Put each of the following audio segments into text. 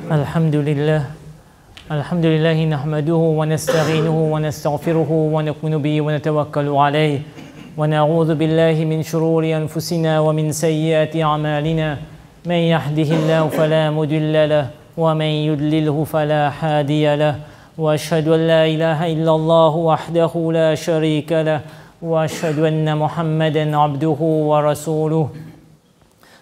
الحمد لله نحمده ونستعينه ونستغفره ونؤمن به ونتوكل عليه ونعوذ بالله من شرور أنفسنا ومن سيئات أعمالنا من يهده الله فلا مضل له ومن يضلله فلا هادي له وأشهد أن لا إله إلا الله وحده لا شريك له وأشهد أن محمدا عبده ورسوله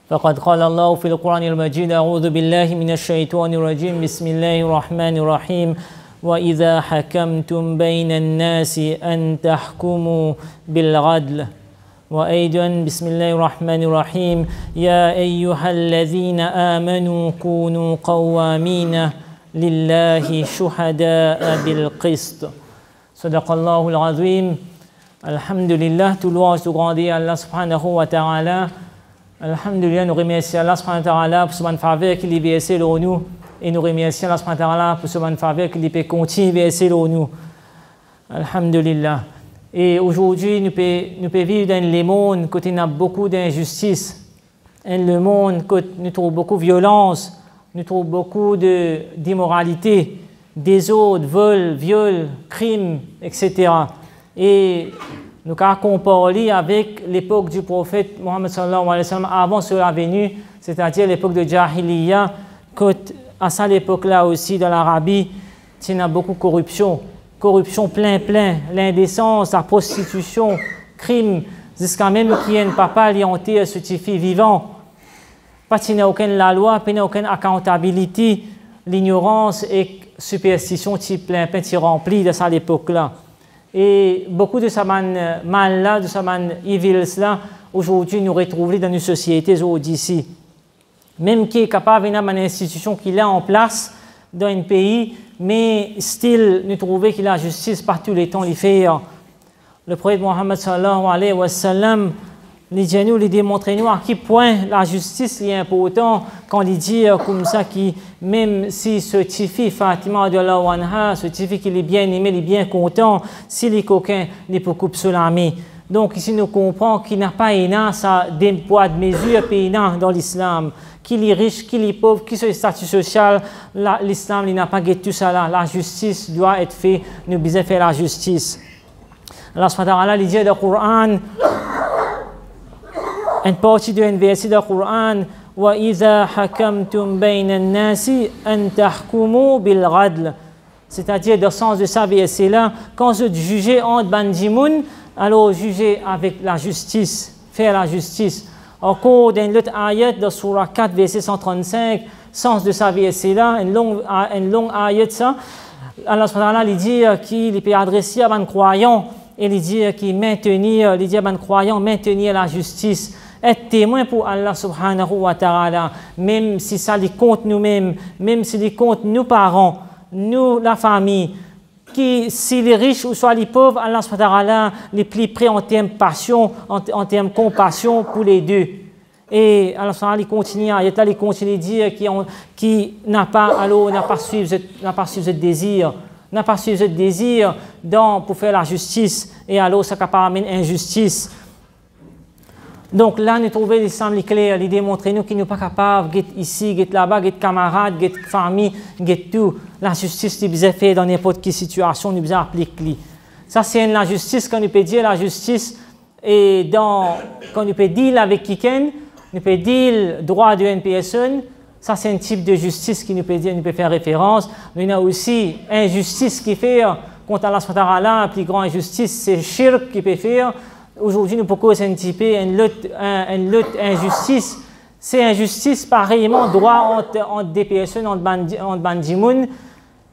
فقد قال الله في القرآن المجيد أعوذ بالله من الشيطان الرجيم بسم الله الرحمن الرحيم وإذا حكمتم بين الناس أن تحكموا بالعدل وأيضا بسم الله الرحمن الرحيم يا أيها الذين آمنوا كونوا قوامين لله شهداء بالقسط صدق الله العظيم. Alhamdulillah, tout louange, tout grandit à Allah subhanahu wa ta'ala. Alhamdulillah, nous remercions Allah subhanahu wa ta'ala pour ce bonne faveur qu'il a versé sur nous. Et nous remercions Allah subhanahu wa ta'ala pour ce bonne faveur qu'il peut continuer à verser sur nous. Alhamdulillah. Et aujourd'hui, nous pouvons vivre dans le monde où il y a beaucoup d'injustice. Dans le monde où nous trouvons beaucoup de violence, nous trouvons beaucoup d'immoralité, désordre, vol, viol, crimes, etc. Et nous avons comparé avec l'époque du prophète Mohammed sallallahu alayhi wa sallam avant sa venue, c'est-à-dire l'époque de Jahiliya, à cette époque-là aussi dans l'Arabie, il y a beaucoup de corruption. Corruption plein, l'indécence, la prostitution, crime, jusqu'à même qu'il y ait un papa lianté à ce fils vivant. Pas qu'il n'y a aucune la loi, il n'y a aucune accountability, l'ignorance et superstition plein rempli de cette époque-là. Et beaucoup de ce mal-là, de ce evils-là, aujourd'hui, nous retrouvons dans nos sociétés d'ici. Même qui est capable d'avoir une institution qu'il a en place dans un pays, mais still, nous trouvons qu'il a la justice par tous les temps, il fait. Le prophète Mohammed sallallahu alayhi wa sallam, il démontre nous à quel point la justice est importante quand il dit comme ça que même si ce tifi Fatima de Allah anha, ce tifi qu'il est bien aimé, il est bien content, s'il est coquin, il peut couper sur l'armée. Donc ici nous comprenons qu'il n'a pas des poids de mesure dans l'islam, qu'il est riche, qu'il est pauvre, qu'il est statut social, l'islam n'a pas tout ça là. La justice doit être faite, nous devons faire la justice. Allah subhanahu wa ta'ala dit dans le Coran, une partie de verset du Coran, وَإِذَا حَكَمْتُمْ بَيْنَ النَّاسِ أَن تَحْكُمُوا بِالْعَدْلِ. C'est-à-dire, dans le sens de ça verset-là, quand vous jugez entre bandimoun, alors jugez avec la justice, faire la justice. Encore dans l'autre ayat de Surah 4, verset 135, sens de ça verset-là, une longue ayat ça, Allah subhanahu wa ta'ala dit qu'il peut adresser à un croyant, et il dit qu'il maintenir, il dit à un croyant maintenir la justice. Être témoin pour Allah subhanahu wa ta'ala, même si ça les compte nous-mêmes, même si les compte nos parents, nous, la famille, qui, si les riches ou soit les pauvres, Allah subhanahu wa ta'ala les plus près en termes de passion, en termes de compassion pour les deux. Et Allah subhanahu wa ta'ala il continue à dire qui n'a pas suivi ce désir, n'a pas suivi ce désir pour faire la justice, et alors ça peut amener injustice. Donc là, nous trouvons l'islam clair, il démontre nous qu'il n'est pas capable d'être ici, d'être là-bas, d'être camarade, d'être famille, d'être tout. La justice, nous devons faire dans n'importe quelle situation, nous devons appliquer. Ça, c'est la justice, quand nous peut dire la justice, et quand nous peut dire avec quelqu'un, nous peut dire le droit d'une personne, ça, c'est un type de justice qui nous peut dire, nous peut faire référence. Mais il y a aussi injustice qui fait, contre Allah subhanahu wa ta'ala, la plus grande injustice, c'est shirk qui peut faire. Aujourd'hui, nous pouvons anticiper une lutte injustice. C'est injustice, pareillement, droit entre des personnes, entre bandimoun,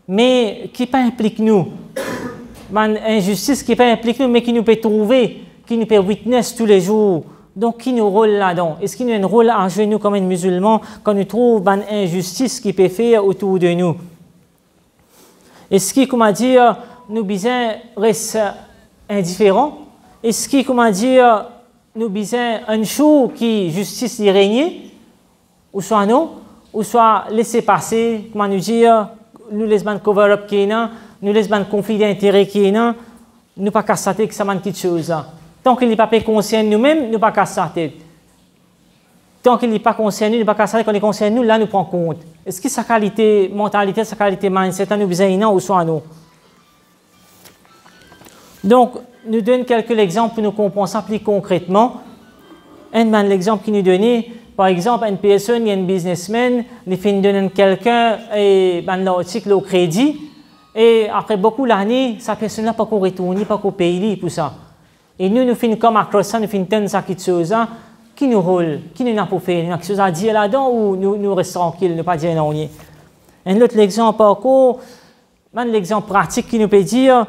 mais qui pas implique nous. Injustice qui pas implique nous, mais qui nous peut trouver, qui nous peut witness tous les jours. Donc, qui nous rôle là-dedans? Est-ce qu'il y a un rôle à jouer nous comme un musulman quand nous trouvons une injustice qui peut faire autour de nous? Est-ce que, comment dire, nous besoin rester indifférents? Est-ce que, comment dire, nous besoin un jour qui justice y régner, ou soit non, ou soit laisser passer, comment nous dire, nous laissons un cover-up qui est là, nous laissons un conflit d'intérêt qui est là, nous pas casser que ça manque quelque chose là. Tant qu'il n'est pas conscient de nous-mêmes, nous pas casser la tête. tant qu'il n'est pas concerné, il n'est pas concerné, quand il est concerné, nous, là, nous prenons compte. Est-ce que sa qualité mentalité, sa qualité mindset, nous besoin ou soit nous? Donc, nous donne quelques exemples pour nous comprendre ça plus concrètement. L'exemple qu'il nous donnait, par exemple, une personne, il y a un businessman, il fait donner quelqu'un l'article au crédit, et après beaucoup d'années, cette personne n'a pas qu'on retourne, pas qu'on paye pour ça. Et nous finissons comme à ça, nous finissons ça quelque chose qui nous roule, qui nous n'a pas fait, nous avons quelque chose à dire là-dedans ou nous restons tranquilles, ne pas dire non. Un autre exemple encore, l'exemple pratique qui nous peut dire,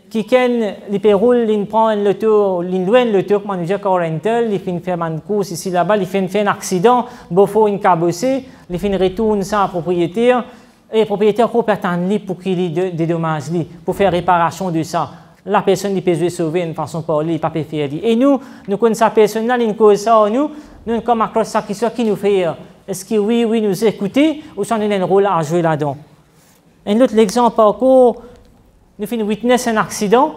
quelqu'un il peut rouler, il prend l'auto, il loue l'auto, comme on dit, rental, il fait faire une course ici là-bas, il fait un accident, il faut une cabossée, il fait retourne ça à propriétaire, et le propriétaire peut attendre pour qu'il ait des dommages, pour faire réparation de ça. La personne qui peut sauver d'une façon parler, il ne peut pas faire. Et nous connaissons cette personne-là, nous cause ça, nous comme à ça qui nous fait. Est-ce que oui, nous écouter, ou ça nous a un rôle à jouer là-dedans? Un autre exemple encore, nous faisons witness un accident,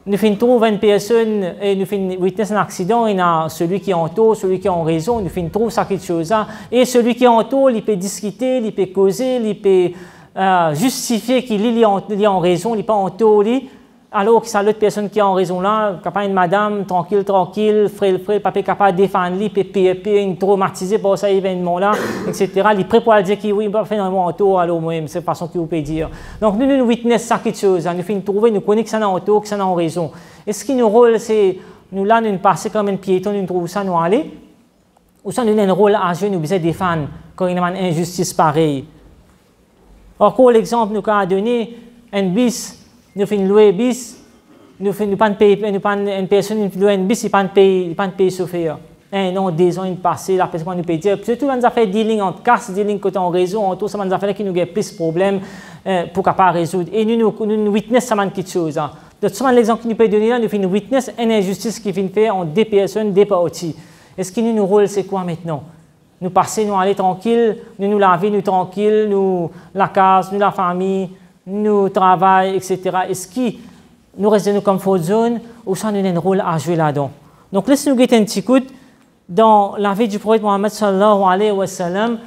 nous faisons trouver une personne, et nous faisons witness un accident, il y a celui qui est en tort, celui qui est en raison, nous faisons trouver ça quelque chose là, et celui qui est en tort, il peut discuter, il peut causer, il peut justifier qu'il est en raison, il n'est pas en tort, alors que c'est l'autre personne qui est en raison là, capable une madame, tranquille, frère, pas capable de défendre, il peut traumatisé par cet événement-là, etc. Il est prêt pour dire qu'il oui, il va faire un en tort, alors moi-même, c'est la façon qu'il peut dire. Donc nous witness ça quelque chose, nous faisons trouver, nous connaissons que ça est en tort, que ça est en raison. Et ce qui nous rôle, c'est, nous là, nous passer comme un piéton, nous trouvons ça, nous aller, ou ça nous a un rôle à jouer, nous besoin défendre quand il y a une injustice pareille. Encore l'exemple nous a donné un bis, nous faisons louer un bis, nous faisons pas payer, une personne qui loue un bis, il ne pas payer chauffeur. Un an, 2 ans, passé, la personne nous paye dire. Surtout dans les affaires dealing entre casse, dealing côté en réseau, en tout, ça dans les affaires qui nous ont plus de problèmes pour capable résoudre. Et nous witness ça quelque chose. Donc souvent l'exemple que nous peut donner là, nous faisons witness une injustice qui vient faire entre deux personnes, deux parties. Est-ce que nous rôle c'est quoi maintenant? Nous passer, nous aller tranquille, nous laver, nous tranquille, nous la case, nous la famille, nous travail, etc. Est-ce que nous restons comme faute zone ou ça nous a un rôle à jouer là-dedans? Donc laissez-nous guetter un petit coup dans la vie du prophète Mohammed sallallahu alayhi wa sallam,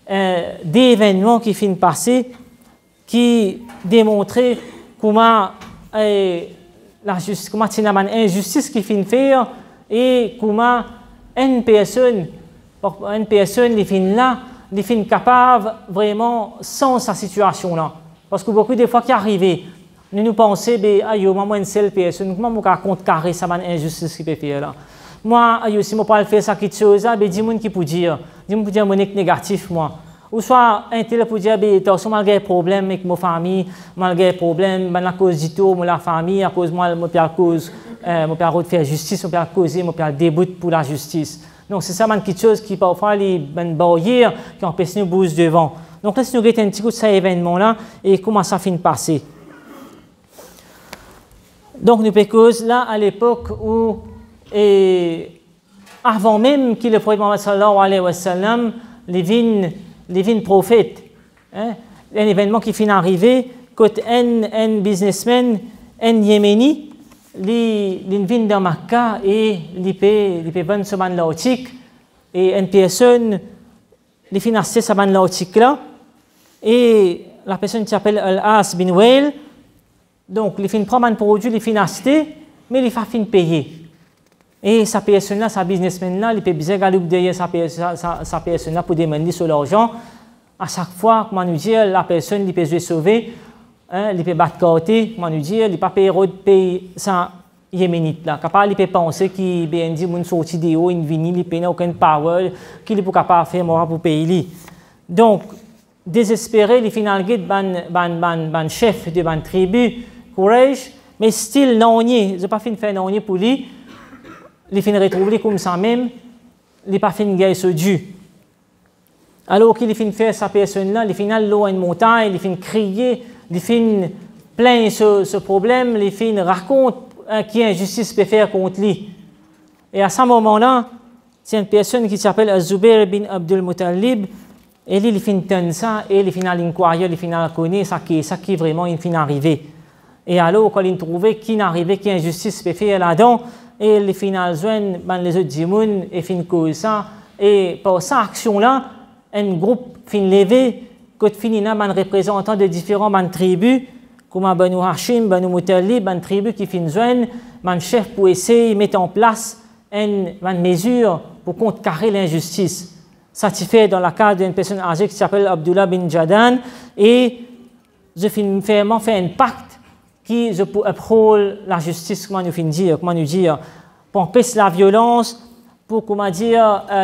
des événements qui finissent passer, qui démontraient comment comment c'est une injustice qui finit faire et comment une personne les finit là, les finit capable vraiment sans sa situation là. Parce que beaucoup de fois qui arrivent, nous pensons, moi une seule personne, comment je compte carré ça une injustice qui peut faire là. Moi, si je ne peux pas faire ça quelque chose, dis-moi qui peut dire, mon négatif moi. Ou soit un tel pour dire, attention, malgré les problèmes avec ma famille, malgré les problèmes, à cause du tout, la famille, à cause moi, je cause, je faire justice, je causer, je début pour la justice. Donc c'est ça quelque chose qui parfois les barrières qui empêchent nous de bouger devant. Donc là, si nous regardons un petit coup de cet événement-là et comment ça finit de passer. Donc nous cause là à l'époque où, avant même que le prophète Mohammed sallallahu alayhi wa sallam, les vignes prophètes, un événement qui finit d'arriver, quand un businessman, un Yéméni, les vignes de Makkah et les peut vendre ce ban lautique et une personne les financer ce ban lautique là et la personne qui s'appelle Al-As bin Wail, donc les fins prendre un produit, les finances mais les fin payer. Et sa personne là, sa businessman là, il peut bien aller derrière sa personne là pour demander sur l'argent. À chaque fois, comment nous dire, la personne il peut se sauver, il peut battre côté, comment nous dire, il peut pas payer ça yéménite là. Capable il peut penser qu'il bien dit mon sortie de haut, une vinyle, il peut aucune parole, qu'il est pas capable faire moi pour payer lui. Donc désespéré, il final guide ban chef de ban tribu, courage, mais still non nier, je pas fin faire non nier pour lui. Il finit retrouver comme ça même, il n'a pas fini de gagner ce Dieu. Alors qu'il finit faire sa personne-là, il finit l'eau à une montagne, il finit crier, il finit plaindre ce problème, il finit raconte qui injustice peut faire contre lui. Et à ce moment-là, c'est une personne qui s'appelle Az-Zubair bin Abdul Muttalib, et lui, il finit de ça, et il finit l'inquiéter, il finit connaître ça qui vraiment il finit arrivé. Et alors, quand il trouvait qui n'arrivait, qui injustice peut faire là-dedans, et les finales joignent les autres djimoun et fin cause ça et par cette action là un groupe fin levé que finina représentants de différents tribus comme Banu Hashim, Banu Muttalib, tribus qui fin joignent chef pour essayer de mettre en place une mesure pour contrecarrer l'injustice. Ça s'est fait dans le cas d'une personne âgée qui s'appelle Abdullah bin Jadan et je fais un pacte qui je pour uphold la justice, comment nous dire, pour empêcher la violence, pour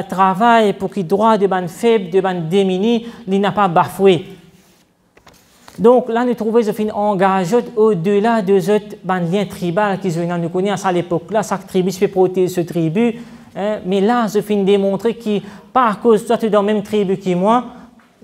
travail, pour que les droits de ban faibles, de ban démunis, il n'a pas bafoué. Donc là, nous trouvons que engagé au-delà de ce lien tribal qui nous connaissons à l'époque. Là, chaque tribu se fait protéger ce tribu. Mais là, je finis de démontrer que, pas à cause de toi, tu es dans la même tribu que moi.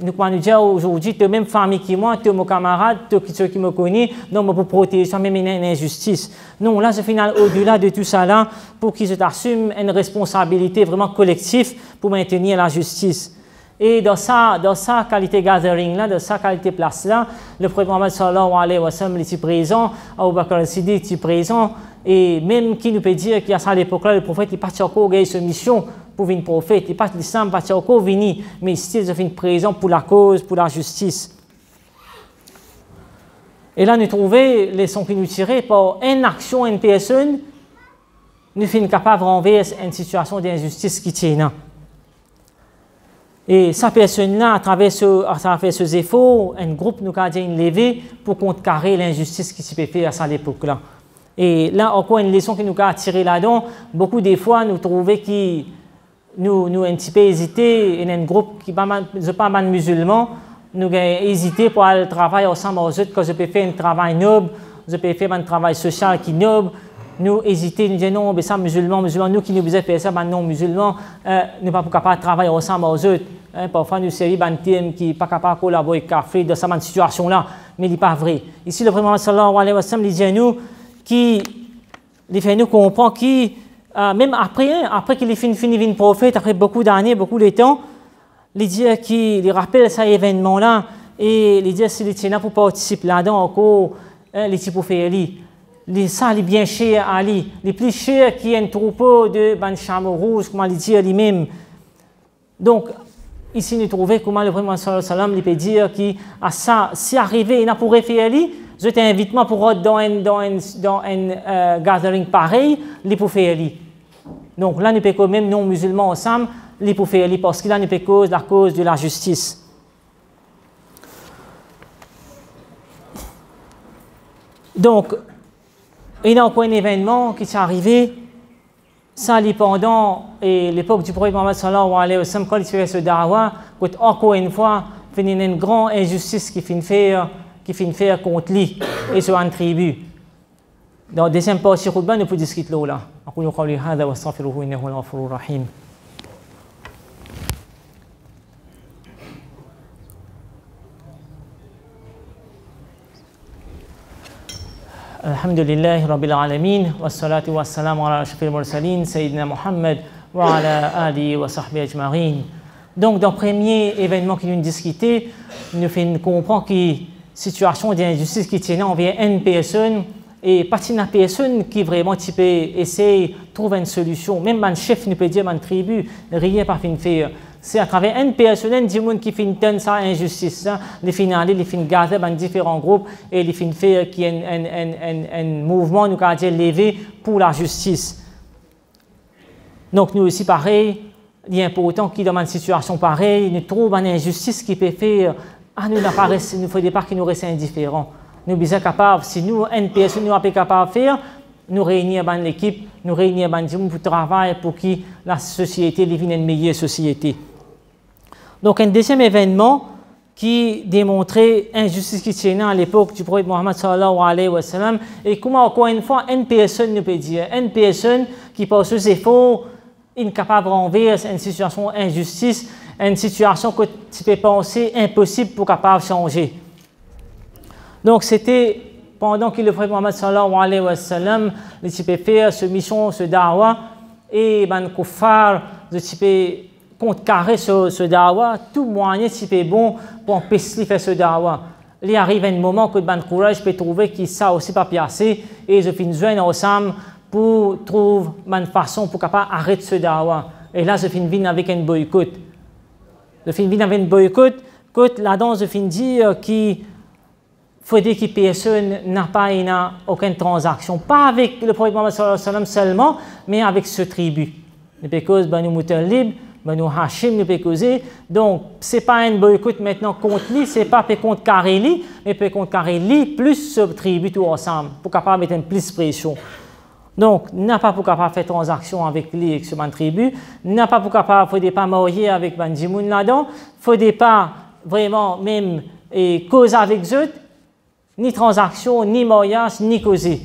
Nous pouvons nous dire aujourd'hui, tu es dans la même famille que moi, tu es mon camarade, tu es ceux qui me connaissent. Donc, pour protéger ça, même une injustice. Non, là, je finis au-delà de tout ça, là, pour qu'ils assument une responsabilité vraiment collective pour maintenir la justice. Et dans sa qualité gathering là, dans sa qualité place là, le prophète Mohammed sallallahu alayhi wa sallam était présent, Abu Bakr al-Siddiq était présent, et même qui nous peut dire qu'à cette époque-là, le prophète n'est pas encore gagné cette mission pour venir prophète, il n'est pas l'islam pas encore venu, mais il est présent pour la cause, pour la justice. Et là, nous trouvons les leçons qui nous tirent par une action, une personne, nous sommes capables de renverser une situation d'injustice qui tient là. Et cette personne-là, à travers ces efforts, un groupe nous a levé pour contrecarrer l'injustice qui s'est faite à cette époque-là. Et là, encore une leçon qui nous a tiré là-dedans, beaucoup des fois, nous trouvons que nous un petit peu hésité, et un groupe qui n'est pas musulman, nous avons hésité pour aller travailler ensemble aux autres, que je peux faire un travail noble, je peux faire un travail social qui est noble. Nous hésiter, nous disons non, mais ça, musulmans, nous qui nous faisons faire ça, non musulmans, nous ne sommes pas capables de travailler ensemble aux autres. Parfois, nous sommes des thèmes qui ne sont pas capables de collaborer avec Kafri dans cette situation-là, mais ce n'est pas vrai. Ici, le Prophète sallallahu alayhi wa sallam dit à nous qu'il fait nous comprendre que même après qu'il ait fini de prophète, après beaucoup d'années, beaucoup de temps, il dit qu'il rappelle cet événement-là et il dit s'il est là pour participer là-dedans, encore, il est pour faire ça est bien cher à Ali, les plus chers qui est un troupeau de chameaux rouges, comment il dit lui-même. Donc, ici, nous trouvons comment le Prophète sallallahu alayhi wa sallam peut dire que ça, si arrivé, il n'a pour faire lui, je t'invite pour être dans un gathering pareil, il pour faire lui. Donc là, nous pouvons même non musulmans ensemble, il pour faire lui, parce que là, nous pouvons cause la cause de la justice. Donc, il y a encore un événement qui s'est arrivé, ça pendant l'époque du prophète Mohammed sallallahu alayhi wa sallam, quand il fait ce da'wah, encore une fois, il y a une grande injustice qui finit faire contre lui et sur une tribu. Dans la deuxième partie de Khutbah, nous pouvons discuter là. أقول قولي هذا واستغفره إنه هو الغفور الرحيم. الحمد لله رب العالمين والصلاة والسلام على أشرف المرسلين سيدنا محمد وعلى آله وصحبه أجمعين. Donc, dans le premier événement que nous discutons, nous faisons comprendre que la situation d'injustice qui tient envers une personne et pas une personne qui vraiment peut essayer de trouver une solution. Même un chef ne peut dire une tribu, rien pas fin faire. C'est à travers une personne, du monde qui finit de sa injustice, les finales, les finit garder dans différents groupes et les finit faire qui est un mouvement nous a levé pour la justice. Donc nous aussi pareil, il est important qu'il dans une situation pareille, nous trouvons une injustice qui peut faire, nous ne faudrait pas qu'il nous reste indifférent. Nous sommes capables, si nous, une personne, nous sommes capables de faire, nous réunir dans l'équipe, nous réunir dans le pour travailler pour que la société devienne une meilleure société. Donc, un deuxième événement qui démontrait l'injustice qui tient à l'époque du prophète Mohammed sallallahu alayhi wa sallam, et comment, encore une fois, une personne nous peut dire, une personne qui, par ses efforts, est incapable de renverser une situation d'injustice, une situation que tu peux penser impossible pour capable de changer. Donc, c'était pendant que le prophète Mohammed sallallahu alayhi wa sallam, il peut faire ce mission, ce da'wah, et ben kuffar, il peut contrecarrer ce da'wah, tout moyen est bon pour empêcher de faire ce da'wah. Il arrive un moment que ben courage peut trouver que ça aussi pas piassé, et je finis joindre ensemble pour trouver une façon pour capable arrêter ce dawa. Et là, je finis avec un boycott. Je finis avec un boycott. Là-dedans, je finis dire qu'il faudrait que personne n'a pas aucune transaction. Pas avec le prophète Mohammed sallallahu alayhi wa sallam seulement, mais avec ce tribu. Parce que Banu Mutalib, Banu Hashim, nous peut causer. Donc, ce n'est pas un boycott maintenant contre lui, ce n'est pas contre Kareli, mais contre Kareli plus ce tribu tout ensemble, pour capable mettre une plus pression. Donc, n'a pas pour capable faire transaction avec lui, avec ce tribu, n'a pas pour capable, il ne faut pas marier avec Banjimoun là-dedans, il ne faut pas vraiment même causer avec eux, ni transaction, ni mariage, ni causer.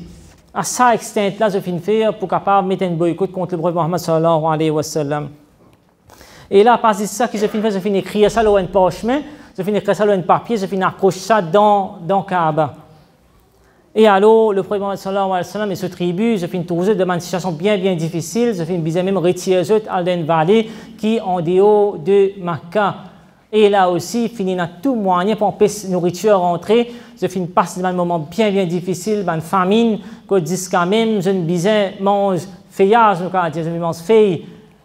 À ça extent-là, je finis faire pour capable mettre un boycott contre le prophète Mohammed sallallahu alayhi wa sallam. Et là, parce que ça que je finis faire, je finis écrire ça dans un parchemin, je finis écrire ça dans un papier, je finis accrocher ça dans Kaaba. Et alors, le prophète Mohammed sallallahu alayhi wa sallam et ce tribu, je finis trouver dans une situation bien difficile, je finis bien même retirer eux à une vallée qui est en dehors de Makkah. Et là aussi, fini dans tout moyen pour empêcher la nourriture à rentrer. Je finis passer dans un moment bien difficile, une famine, que jusqu'à même, je ne disais, mange feuillage, je mange feuille.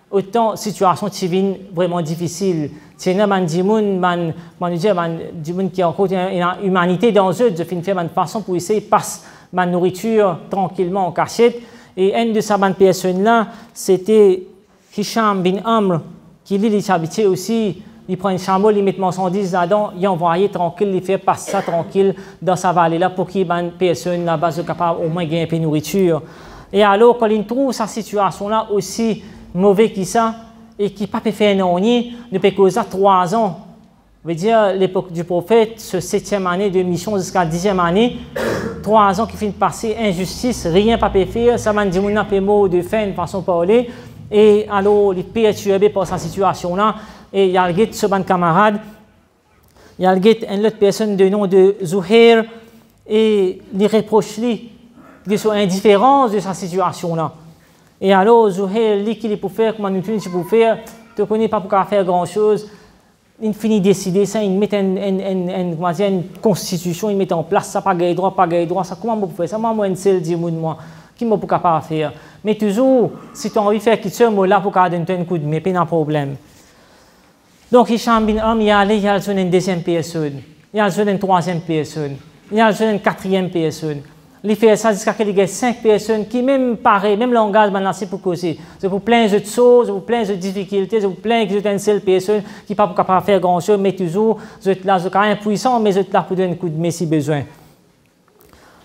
Autant, situation civile vraiment difficile. C'est un djimoun qui a encore une humanité dans eux, je finis faire une façon pour essayer de passer ma nourriture tranquillement en cachette. Et une de ces personnes-là, c'était Hisham bin Amr, qui lui, il habitait aussi. Il prend une chameau, il met marchandises là-dedans, il envoie tranquille, il fait passer ça tranquille dans sa vallée-là pour qu'il y ait une personne là-bas capable au moins gagner un peu de nourriture. Et alors, quand il trouve sa situation-là aussi mauvaise que ça, et qui n'a pas pu faire un an, depuis cause ça 3 ans, on veut dire l'époque du prophète, ce 7e année de mission jusqu'à la 10e année, 3 ans qui finit de passer injustice, rien pas pu faire, ça m'a dit mon peu mot de fin de façon parler, et alors il est perturbé par sa situation-là. Et il y a un camarade, il y a une autre personne de nom de Zuhair, et il reproche lui de son indifférence de sa situation-là. Et alors, Zuhair, lui, qu'il est pour faire, comment nous pour faire, tu ne connais pas pour faire grand-chose. Il finit de décider ça, il met une constitution, il met en place ça, pas gagner droit, ça, comment on peut faire ça? Moi, un seul dit, moi, qui m'a pas faire? Mais toujours, si tu as envie de faire quelque chose, moi, là, pour donner un coup de main, pas de problème. Donc, Hisham bin Amr, il y a une deuxième personne, il y a une troisième personne, il y a une quatrième personne. Il fait ça jusqu'à qu'il y ait 5 personnes qui, même pareil, même langage, c'est pour causer. C'est pour plein de choses, c'est pour plein de difficultés, c'est pour plein de seule personne qui n'est pas capable de faire grand-chose, mais toujours, vous êtes là, vous êtes quand même puissant, mais vous êtes là pour donner un coup de main si besoin.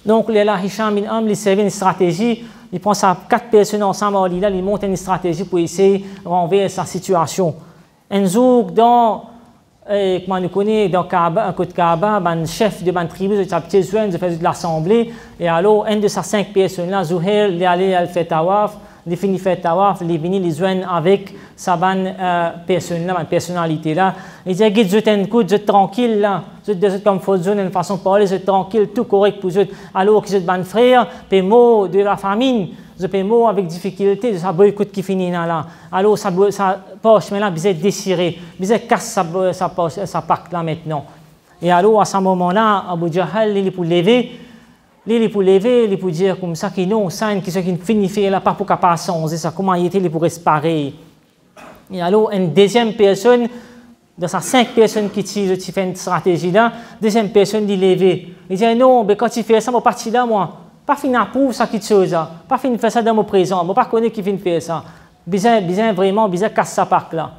Donc, là, Hisham bin Amr, il servait une stratégie, il prend ça 4 personnes ensemble, il monte une stratégie pour essayer de renverser sa situation. Un jour, comment nous connaît, dans Kaaba, un côté Kaaba, un chef de ma tribu, de faisait de l'assemblée, et alors, un de ces 5 personnes-là, Zuhair, il est allé faire tawaf, il finit faire tawaf, il est venu les joindre avec sa personne-là, personnalité-là. Il dit, vous êtes un coup, vous êtes tranquille là, vous êtes comme faut zone, une façon de parler, vous êtes tranquille, tout correct pour vous. Alors que vous êtes un frère, puis mot de la famine, vous êtes mot avec difficulté, de sa boycott qui finit là. Alors sa poche, mais là, vous êtes déchiré, vous êtes casse sa paque là maintenant. Et alors à ce moment-là, Abu Jahal, il est pour lever. Il est pour lever, il est pour dire comme ça qu'il non, ça, qui finit faire là, pas pour capable changer ça, comment il était, il pour respirer. Et alors, une deuxième personne, dans ces 5 personnes qui fait une stratégie là, deuxième personne, il lever. Il dit non, mais quand tu fais ça, je ne vais pas partir là, moi. Pas finir pour ça qui chose là. Pas finir faire ça dans mon présent. Je ne pas connaître qui finit faire ça. Bien vraiment, bien casse sa parc là.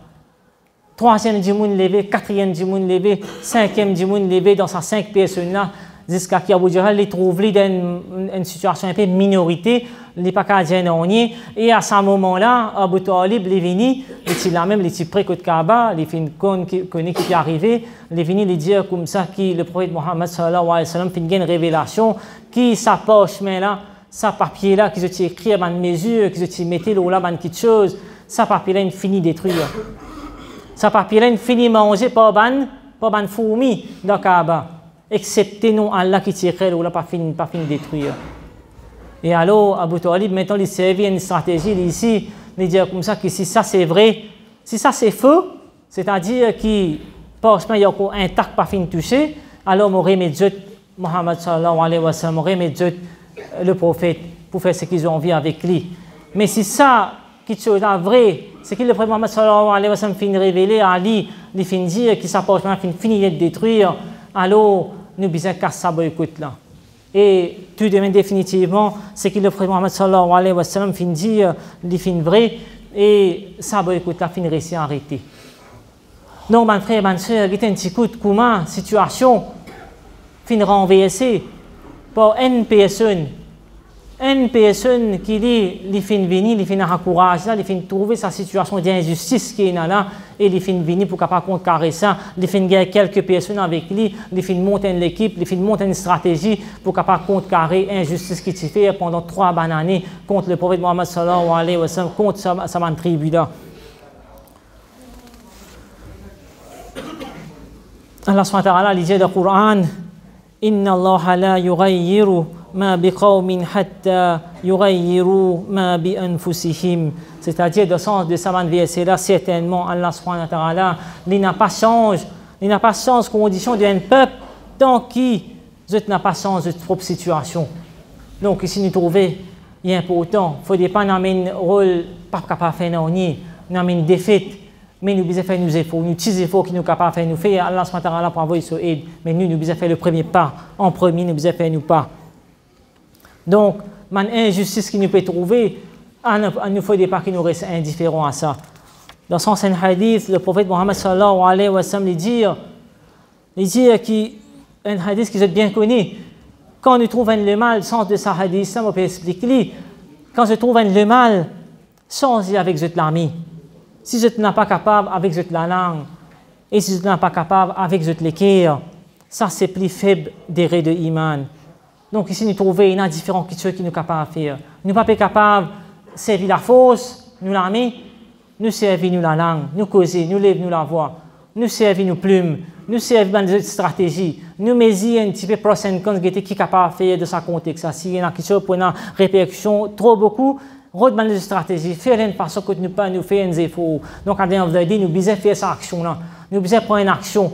3e du monde levé, 4e du monde levé, 5e du monde levé dans ces 5 personnes là. Jusqu'à ce qu'Abu Jahal les trouve dans une situation un peu minorité, les pas qu'à dire non. Et à ce moment-là, Abu Talib est venu, il a même les près de Kaaba, il fait une connaît qui est arrivé, il est venu lui dire comme ça que le prophète Mohammed sallallahu alayhi wa sallam fait une révélation, qui sa poche main là, sa papier là, qui se écrit à une mesure, qui se mettait là, à quelque chose, sa papier là, il finit détruire. Sa papier là, il finit manger par ban fourmi dans Kaaba. Excepté non Allah qui tire ou là pas fini détruire. Et alors Abu Talib maintenant il servait une stratégie ici, il dit comme ça que si ça c'est vrai, si ça c'est faux, c'est-à-dire que parce qu'il y a encore intact pas fini touché, alors on remet Mohammed sallallahu alayhi wa sallam, on remet le prophète pour faire ce qu'ils ont envie avec lui. Mais si ça, qui est vrai, c'est que le prophète Mohammed sallallahu alayhi wa sallam finit révéler à Ali, il finit dire qu'il s'approche, finit de détruire, alors nous bisons casser ça boycott là. Et tout de même définitivement, c'est que le prophète Mohammed sallallahu alayhi wa sallam finit dire, il finit vrai, et ça boycott là finit réussir à arrêter. Donc, mon frère, ma soeur, il y a un petit coup de comment situation finit renversée par une personne qui dit il fin venir, il fin encourager ça, il fin trouver sa situation d'injustice qui est là et il fin venir pour capable contrecarrer ça, il fin gagner quelques personnes avec lui, il fin monter une équipe, il fin monter une stratégie pour capable contrecarrer l'injustice qui s'est fait pendant 3 bonnes années contre le prophète Mohammed sallallahu alayhi wa sallam, contre sa tribu là. Allah subhanahu wa ta'ala dit dans le Coran, Inna Allah la yughayyiru ma biqawmin hatta yughayyiru ma bi anfusihim. C'est-à-dire, dans le sens de ce verset-là, certainement, Allah subhanahu wa ta'ala, il n'a pas changé condition d'un peuple tant qu'il n'a pas changé de propre situation. Donc, ici, nous trouvons, il est important, il ne faut pas amener un rôle pas capable de faire, nous amener une défaite. Mais nous devons faire nos efforts, nous petits efforts qui nous sommes capables de faire, nous faire, Allah subhanahu wa ta'ala pour envoyer son aide. Mais nous devons faire le premier pas. En premier, nous devons faire nos pas. Donc, l'injustice qui nous peut trouver, il ne faut pas que nous restions indifférents à ça. Dans son hadith, le prophète Mohammed sallallahu alayhi wa sallam dit un hadith qui est bien connu. Quand nous trouvons le mal, le sens de ce hadith, ça on peut expliquer. Quand je trouve le mal, sans y avec l'armée. Si je n'es pas capable avec la langue, et si je n'es pas capable avec le cœur, ça c'est plus faible des raies de iman. Donc ici nous trouvons il y a différentes choses qui nous sommes capables de faire. Nous ne sommes pas capables de servir la force, nous l'armée, nous servir nous la langue, nous causer, nous lever nous la voix, nous servir nos plumes, nous servir dans des stratégies, nous mesurer un petit peu prochaine quand qui est capable de faire de sa contexte. Si il y a quelque chose pour une répercussion trop beaucoup, redemander des stratégies, faire une façon que nous pas nous faire des efforts. Donc, à vous dit, nous devons faire cette action-là. Nous devons prendre une action.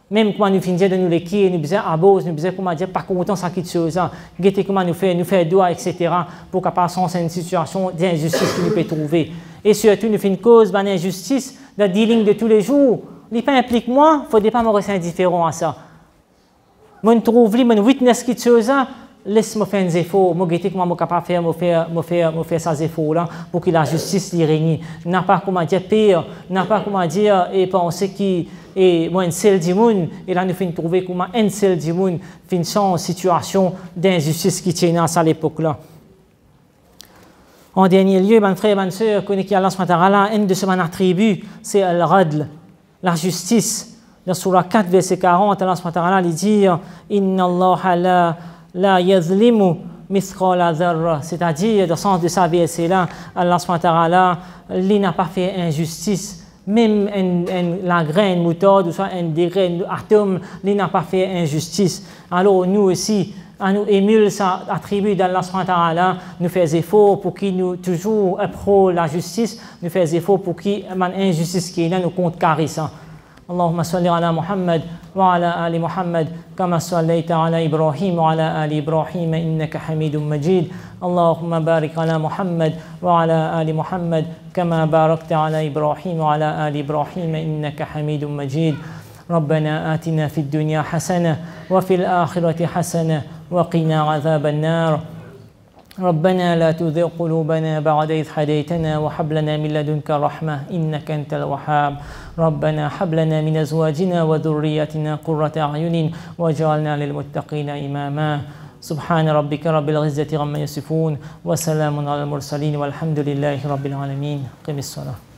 Même quand nous finissons de nous l'écrire, nous devons abos, nous devons comment dire, pas content ça quelque chose. Guetter comment nous faire doigt, etc. pour capable passer une situation d'injustice que nous peut trouver. Et surtout, nous faisons une cause d'injustice, de dealing de tous les jours. Il pas implique moi, il ne faut pas me rester indifférent à ça. Moi, je trouve, je witness quelque chose. Laisse-moi faire des efforts, moi guetter comment je suis capable de faire ces efforts-là pour que la justice y règne. N'a pas comment dire pire, n'a pas comment dire et penser qu'il est un seul du monde. Et là, nous faisons trouver comment un seul du monde fait une situation d'injustice qui tient à l'époque-là. En dernier lieu, mes frères et mes sœurs, connaissez qu'Allah subhanahu un de ses attributs, c'est al-radl, la justice. Dans Surah 4, verset 40, Allah subhanahu wa ta'ala dit Inna Allah la yazlimu mithqala dharra, c'est-à-dire dans le sens de sa verset-là, Allah subhanahu wa ta'ala, il n'a pas fait injustice, même la graine moutarde ou soit un degré atome, il n'a pas fait injustice. Alors nous aussi, à nous émule ça attribut d'Allah subhanahu wa ta'ala, nous faisons efforts pour qu'il nous toujours apprôle la justice, nous faisons efforts pour qu'il y ait une injustice qui est là, nous contrecarrer ça. اللهم صل على محمد وعلى آل محمد كما صليت على إبراهيم وعلى آل إبراهيم إنك حميد مجيد اللهم بارك على محمد وعلى آل محمد كما باركت على إبراهيم وعلى آل إبراهيم إنك حميد مجيد ربنا آتنا في الدنيا حسنة وفي الآخرة حسنة وقنا عذاب النار ربنا لا تزغ قلوبنا بعد إذ هديتنا وهب لنا من لدنك رحمة إنك أنت الوهاب ربنا هب لنا من أزواجنا وذرياتنا قرة أعين واجعلنا للمتقين إماما سبحان ربك رب العزة عما يصفون وسلام على المرسلين والحمد لله رب العالمين قم الصلاة